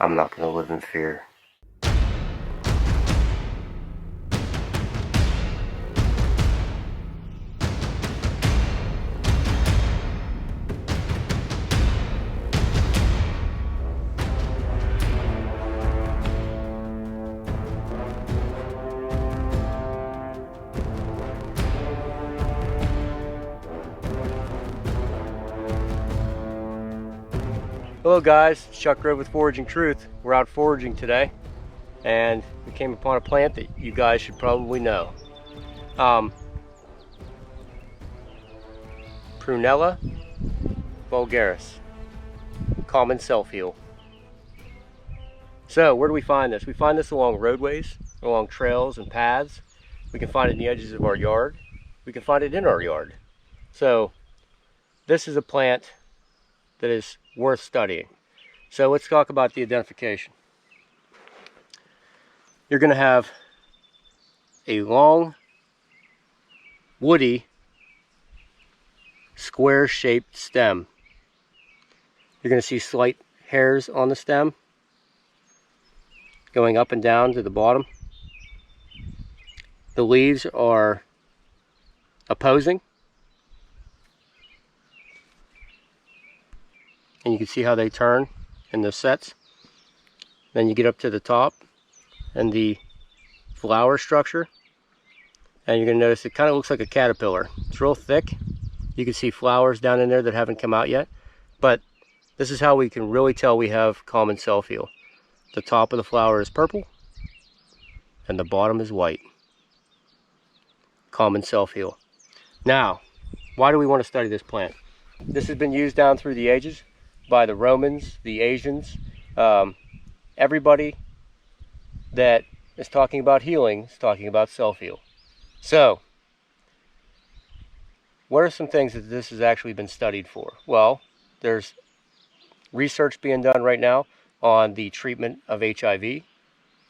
I'm not going to live in fear. Hello guys, it's Chuck Grove with Foraging Truth. We're out foraging today and we came upon a plant that you guys should probably know. Prunella vulgaris, common self-heal. So where do we find this? We find this along roadways, along trails and paths. We can find it in the edges of our yard. We can find it in our yard. So this is a plant that is worth studying. So let's talk about the identification. You're going to have a long, woody, square-shaped stem. You're going to see slight hairs on the stem going up and down to the bottom. The leaves are opposing. And you can see how they turn in the sets. Then you get up to the top and the flower structure, and you're going to notice it kind of looks like a caterpillar. It's real thick. You can see flowers down in there that haven't come out yet, but this is how we can really tell we have common self-heal. The top of the flower is purple and the bottom is white. Common self-heal. Now, why do we want to study this plant? This has been used down through the ages by the Romans, the Asians, everybody that is talking about healing is talking about self-heal. So, what are some things that this has actually been studied for? Well, there's research being done right now on the treatment of HIV,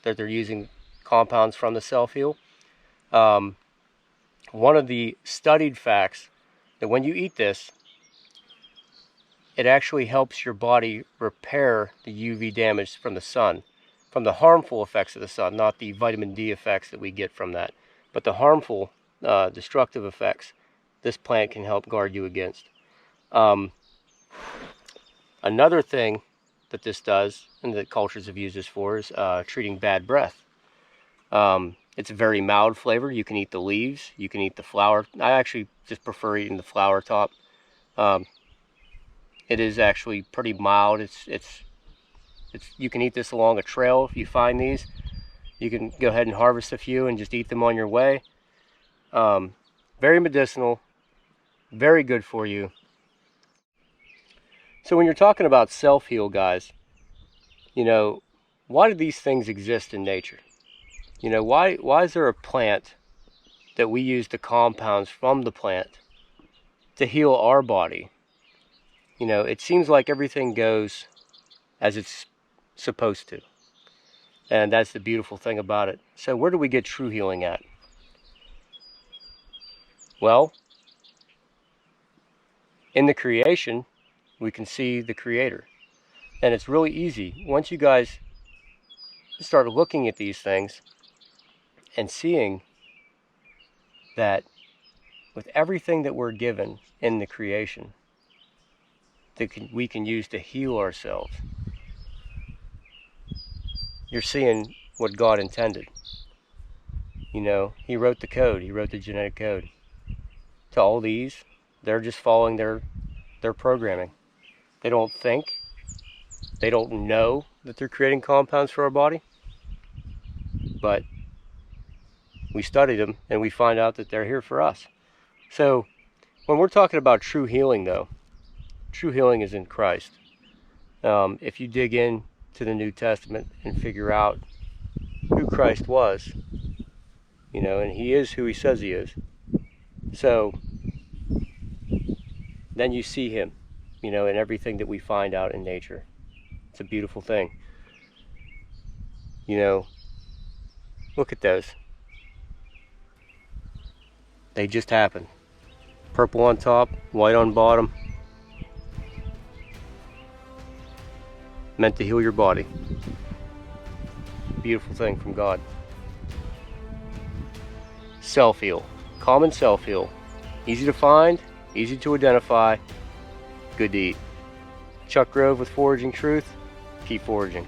that they're using compounds from the self-heal. One of the studied facts that when you eat this, it actually helps your body repair the UV damage from the sun, from the harmful effects of the sun, not the vitamin D effects that we get from that, but the harmful, destructive effects this plant can help guard you against. Another thing that this does, and that cultures have used this for, is treating bad breath. It's a very mild flavor. You can eat the leaves, you can eat the flower. I actually just prefer eating the flower top. It is actually pretty mild. It's you can eat this along a trail if you find these. You can go ahead and harvest a few and just eat them on your way. Very medicinal, very good for you. So when you're talking about self-heal, guys, you know, why do these things exist in nature? You know, why is there a plant that we use the compounds from the plant to heal our body? You know, it seems like everything goes as it's supposed to. And that's the beautiful thing about it. So where do we get true healing at? Well, in the creation, we can see the Creator. And it's really easy. Once you guys start looking at these things and seeing that with everything that we're given in the creation, that we can use to heal ourselves, you're seeing what God intended. You know, He wrote the code. He wrote the genetic code. To all these, they're just following their programming. They don't think. They don't know that they're creating compounds for our body. But we study them and we find out that they're here for us. So when we're talking about true healing, though, true healing is in Christ. If you dig in to the New Testament and figure out who Christ was, you know, and He is who He says He is. So then you see Him, you know, in everything that we find out in nature. It's a beautiful thing. You know, look at those. They just happen. Purple on top, white on bottom. meant to heal your body. Beautiful thing from God. Self-heal. Common self-heal. Easy to find, easy to identify, good to eat. Chuck Grove with Foraging Truth. Keep foraging.